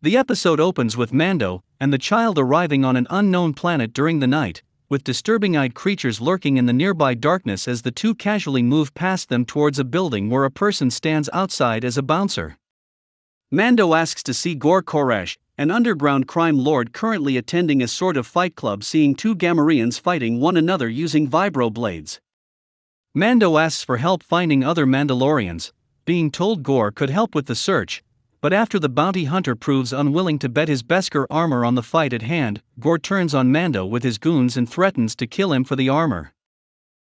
The episode opens with Mando and the child arriving on an unknown planet during the night, with disturbing-eyed creatures lurking in the nearby darkness as the two casually move past them towards a building where a person stands outside as a bouncer. Mando asks to see Gor Koresh, an underground crime lord currently attending a sort of fight club, seeing two Gamorreans fighting one another using vibro blades. Mando asks for help finding other Mandalorians, being told Gor could help with the search, but after the bounty hunter proves unwilling to bet his Beskar armor on the fight at hand, Gor turns on Mando with his goons and threatens to kill him for the armor.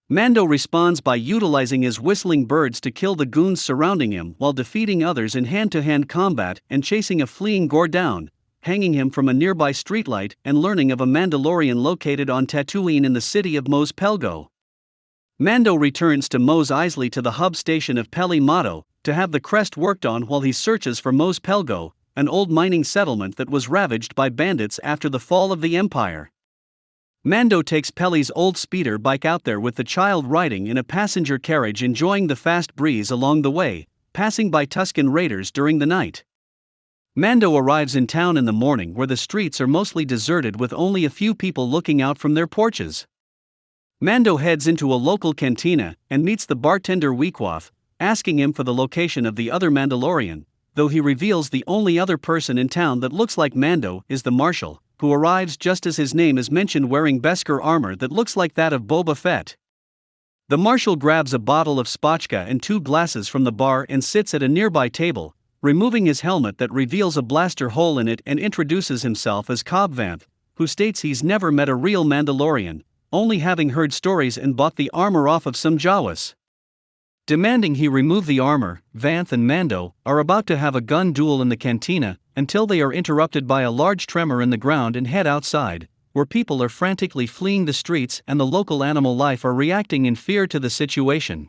Mando responds by utilizing his whistling birds to kill the goons surrounding him while defeating others in hand-to-hand combat and chasing a fleeing Gor down, hanging him from a nearby streetlight and learning of a Mandalorian located on Tatooine in the city of Mos Pelgo. Mando returns to Mos Eisley to the hub station of Peli Motto to have the crest worked on while he searches for Mos Pelgo, an old mining settlement that was ravaged by bandits after the fall of the Empire. Mando takes Peli's old speeder bike out there with the child riding in a passenger carriage, enjoying the fast breeze along the way, passing by Tusken raiders during the night. Mando arrives in town in the morning where the streets are mostly deserted with only a few people looking out from their porches. Mando heads into a local cantina and meets the bartender Weequath, asking him for the location of the other Mandalorian, though he reveals the only other person in town that looks like Mando is the Marshal, who arrives just as his name is mentioned wearing Beskar armor that looks like that of Boba Fett. The Marshal grabs a bottle of spotchka and 2 glasses from the bar and sits at a nearby table, removing his helmet that reveals a blaster hole in it, and introduces himself as Cobb Vanth, who states he's never met a real Mandalorian, only having heard stories and bought the armor off of some Jawas. Demanding he remove the armor, Vanth and Mando are about to have a gun duel in the cantina until they are interrupted by a large tremor in the ground and head outside, where people are frantically fleeing the streets and the local animal life are reacting in fear to the situation.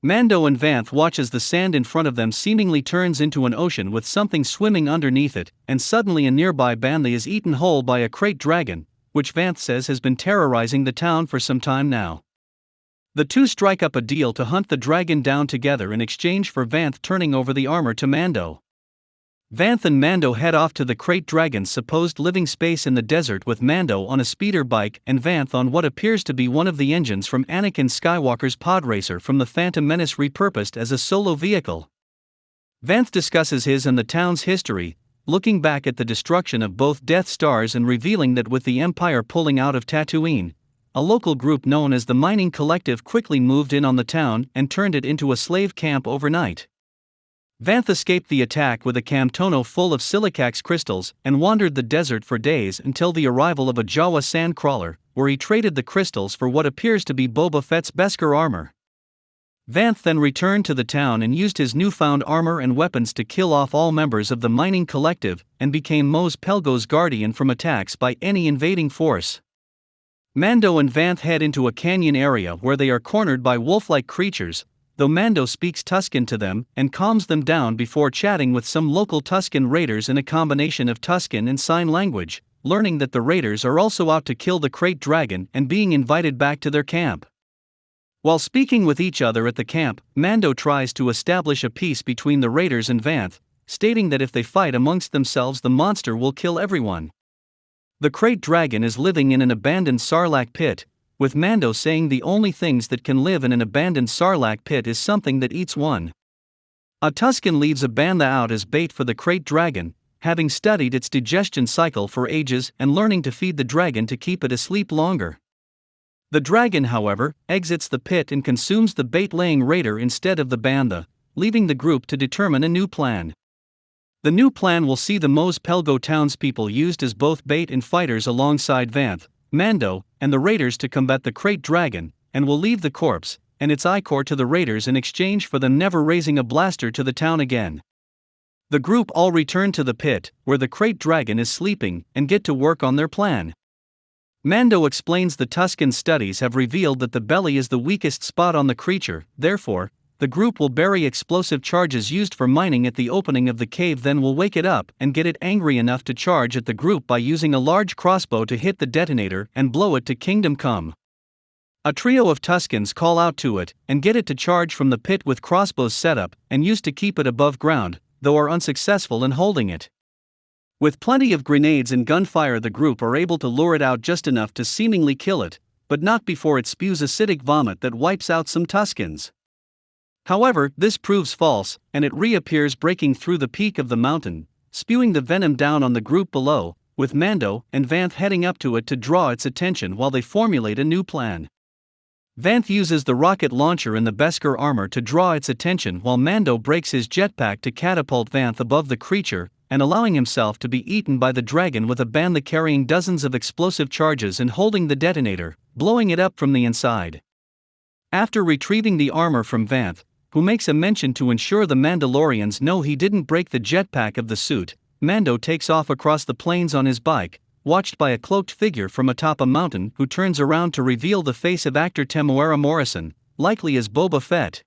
Mando and Vanth watch as the sand in front of them seemingly turns into an ocean with something swimming underneath it, and suddenly a nearby bantha is eaten whole by a krayt dragon, which Vanth says has been terrorizing the town for some time now. The two strike up a deal to hunt the dragon down together in exchange for Vanth turning over the armor to Mando. Vanth and Mando head off to the krayt dragon's supposed living space in the desert, with Mando on a speeder bike and Vanth on what appears to be one of the engines from Anakin Skywalker's pod racer from the Phantom Menace repurposed as a solo vehicle. Vanth discusses his and the town's history, looking back at the destruction of both Death Stars and revealing that with the Empire pulling out of Tatooine, a local group known as the Mining Collective quickly moved in on the town and turned it into a slave camp overnight. Vanth escaped the attack with a Camtono full of silicax crystals and wandered the desert for days until the arrival of a Jawa sandcrawler, where he traded the crystals for what appears to be Boba Fett's Beskar armor. Vanth then returned to the town and used his newfound armor and weapons to kill off all members of the Mining Collective and became Mos Pelgo's guardian from attacks by any invading force. Mando and Vanth head into a canyon area where they are cornered by wolf-like creatures, though Mando speaks Tusken to them and calms them down before chatting with some local Tusken raiders in a combination of Tusken and sign language, learning that the raiders are also out to kill the krayt dragon and being invited back to their camp. While speaking with each other at the camp, Mando tries to establish a peace between the raiders and Vanth, stating that if they fight amongst themselves the monster will kill everyone. The krayt dragon is living in an abandoned Sarlacc pit, with Mando saying the only things that can live in an abandoned Sarlacc pit is something that eats one. A Tusken leaves a bantha out as bait for the krayt dragon, having studied its digestion cycle for ages and learning to feed the dragon to keep it asleep longer. The dragon, however, exits the pit and consumes the bait-laying raider instead of the bantha, leaving the group to determine a new plan. The new plan will see the Mos Pelgo townspeople used as both bait and fighters alongside Vanth, Mando, and the raiders to combat the krayt dragon, and will leave the corpse and its ichor to the raiders in exchange for them never raising a blaster to the town again. The group all return to the pit, where the krayt dragon is sleeping, and get to work on their plan. Mando explains the Tusken studies have revealed that the belly is the weakest spot on the creature, therefore, the group will bury explosive charges used for mining at the opening of the cave, then will wake it up and get it angry enough to charge at the group by using a large crossbow to hit the detonator and blow it to Kingdom Come. A trio of Tuskens call out to it and get it to charge from the pit with crossbows set up and used to keep it above ground, though are unsuccessful in holding it. With plenty of grenades and gunfire, the group are able to lure it out just enough to seemingly kill it, but not before it spews acidic vomit that wipes out some Tuskens. However, this proves false, and it reappears breaking through the peak of the mountain, spewing the venom down on the group below, with Mando and Vanth heading up to it to draw its attention while they formulate a new plan. Vanth uses the rocket launcher in the Beskar armor to draw its attention while Mando breaks his jetpack to catapult Vanth above the creature, and allowing himself to be eaten by the dragon with a bantha carrying dozens of explosive charges and holding the detonator, blowing it up from the inside. After retrieving the armor from Vanth, who makes a mention to ensure the Mandalorians know he didn't break the jetpack of the suit, Mando takes off across the plains on his bike, watched by a cloaked figure from atop a mountain who turns around to reveal the face of actor Temuera Morrison, likely as Boba Fett.